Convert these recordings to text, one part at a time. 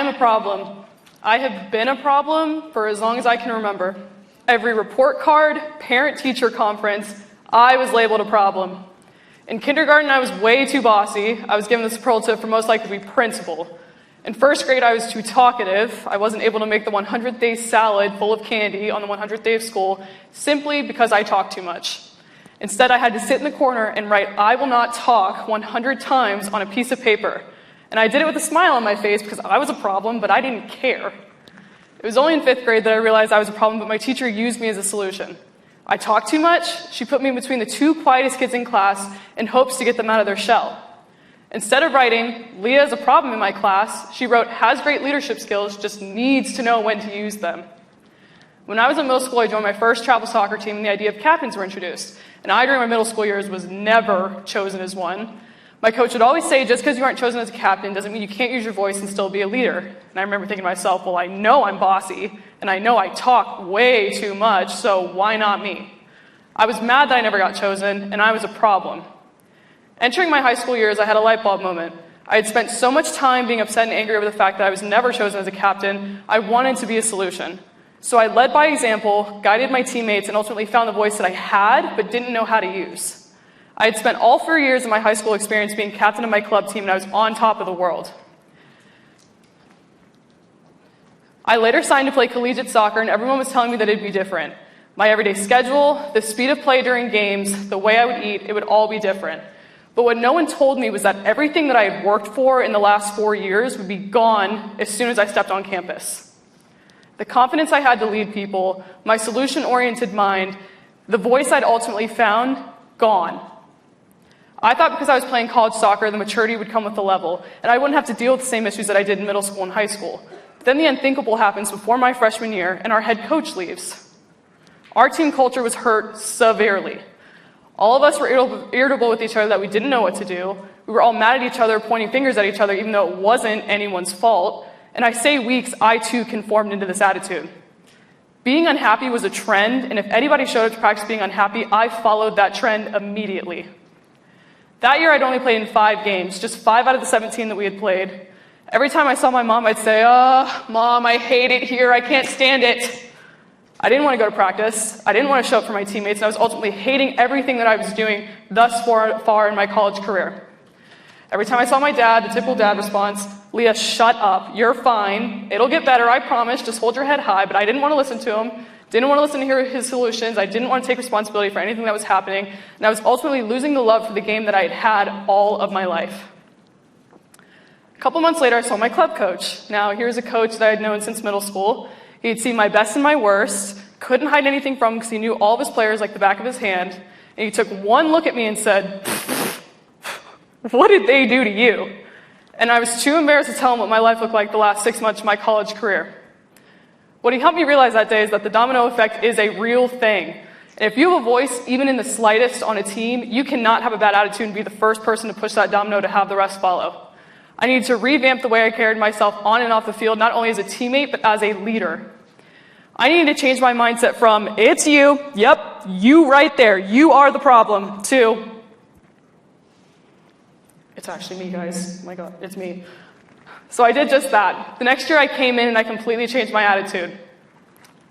am a problem. I have been a problem for as long as I can remember. Every report card, parent-teacher conference, I was labeled a problem. In kindergarten, I was way too bossy. I was given the superlative for most likely to be principal. In first grade, I was too talkative. I wasn't able to make the 100th day salad full of candy on the 100th day of school simply because I talked too much. Instead, I had to sit in the corner and write "I will not talk" 100 times on a piece of paper. And I did it with a smile on my face because I was a problem, but I didn't care. It was only in 5th grade that I realized I was a problem, but my teacher used me as a solution. I talked too much. She put me in between the 2 quietest kids in class in hopes to get them out of their shell. Instead of writing, "Leah is a problem in my class," she wrote, "Has great leadership skills, just needs to know when to use them." When I was in middle school, I joined my first travel soccer team and the idea of captains were introduced. And I, during my middle school years, was never chosen as one. My coach would always say, just because you aren't chosen as a captain doesn't mean you can't use your voice and still be a leader. And I remember thinking to myself, well, I know I'm bossy, and I know I talk way too much, so why not me? I was mad that I never got chosen, and I was a problem. Entering my high school years, I had a light bulb moment. I had spent so much time being upset and angry over the fact that I was never chosen as a captain, I wanted to be a solution. So I led by example, guided my teammates, and ultimately found the voice that I had but didn't know how to use. I had spent all 4 years of my high school experience being captain of my club team, and I was on top of the world. I later signed to play collegiate soccer, and everyone was telling me that it'd be different. My everyday schedule, the speed of play during games, the way I would eat, it would all be different. But what no one told me was that everything that I had worked for in the last 4 years would be gone as soon as I stepped on campus. The confidence I had to lead people, my solution-oriented mind, the voice I'd ultimately found, gone. I thought because I was playing college soccer, the maturity would come with the level, and I wouldn't have to deal with the same issues that I did in middle school and high school. But then the unthinkable happens before my freshman year, and our head coach leaves. Our team culture was hurt severely. All of us were irritable with each other that we didn't know what to do. We were all mad at each other, pointing fingers at each other, even though it wasn't anyone's fault. And I say weeks, I too conformed into this attitude. Being unhappy was a trend, and if anybody showed up to practice being unhappy, I followed that trend immediately. That year, I'd only played in 5 games, just 5 out of the 17 that we had played. Every time I saw my mom, I'd say, Mom, I hate it here, I can't stand it. I didn't want to go to practice. I didn't want to show up for my teammates, and I was ultimately hating everything that I was doing thus far in my college career. Every time I saw my dad, the typical dad response, "Leah, shut up. You're fine. It'll get better, I promise. Just hold your head high." But I didn't want to listen to him. Didn't want to listen to hear his solutions. I didn't want to take responsibility for anything that was happening. And I was ultimately losing the love for the game that I had had all of my life. A couple months later, I saw my club coach. Now, here's a coach that I had known since middle school. He'd seen my best and my worst, couldn't hide anything from him because he knew all of his players like the back of his hand. And he took one look at me and said, "What did they do to you?" And I was too embarrassed to tell him what my life looked like the last 6 months of my college career. What he helped me realize that day is that the domino effect is a real thing. And if you have a voice, even in the slightest, on a team, you cannot have a bad attitude and be the first person to push that domino to have the rest follow. I needed to revamp the way I carried myself on and off the field, not only as a teammate, but as a leader. I needed to change my mindset from, "It's you, yep, you right there, you are the problem," to, "It's actually me, guys. Oh my God, it's me." So I did just that. The next year I came in and I completely changed my attitude.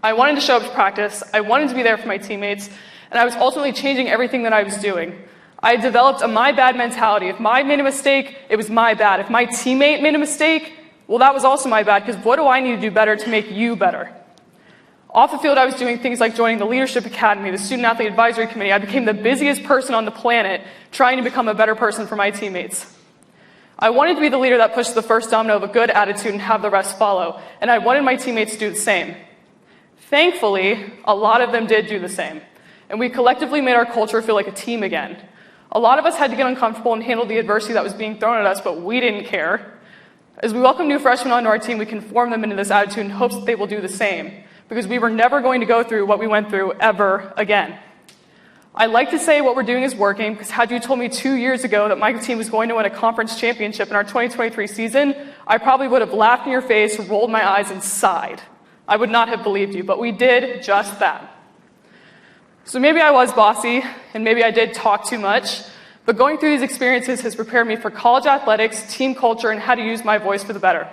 I wanted to show up to practice, I wanted to be there for my teammates, and I was ultimately changing everything that I was doing. I had developed a my bad mentality. If I made a mistake, it was my bad. If my teammate made a mistake, well, that was also my bad, because what do I need to do better to make you better? Off the field, I was doing things like joining the Leadership Academy, the Student Athlete Advisory Committee. I became the busiest person on the planet trying to become a better person for my teammates. I wanted to be the leader that pushed the first domino of a good attitude and have the rest follow, and I wanted my teammates to do the same. Thankfully, a lot of them did do the same, and we collectively made our culture feel like a team again. A lot of us had to get uncomfortable and handle the adversity that was being thrown at us, but we didn't care. As we welcome new freshmen onto our team, we conform them into this attitude in hopes that they will do the same, because we were never going to go through what we went through ever again. I like to say what we're doing is working, because had you told me 2 years ago that my team was going to win a conference championship in our 2023 season, I probably would have laughed in your face, rolled my eyes, and sighed. I would not have believed you, but we did just that. So maybe I was bossy, and maybe I did talk too much, but going through these experiences has prepared me for college athletics, team culture, and how to use my voice for the better.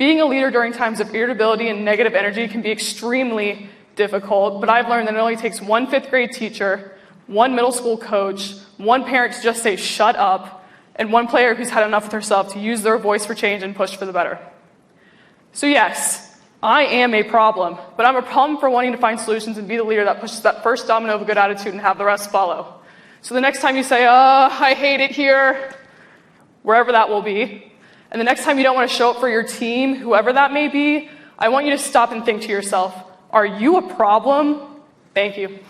Being a leader during times of irritability and negative energy can be extremely difficult, but I've learned that it only takes one 5th grade teacher, one middle school coach, one parent to just say shut up, and one player who's had enough with herself to use their voice for change and push for the better. So yes, I am a problem, but I'm a problem for wanting to find solutions and be the leader that pushes that first domino of a good attitude and have the rest follow. So the next time you say, I hate it here, wherever that will be, and the next time you don't want to show up for your team, whoever that may be, I want you to stop and think to yourself, are you a problem? Thank you.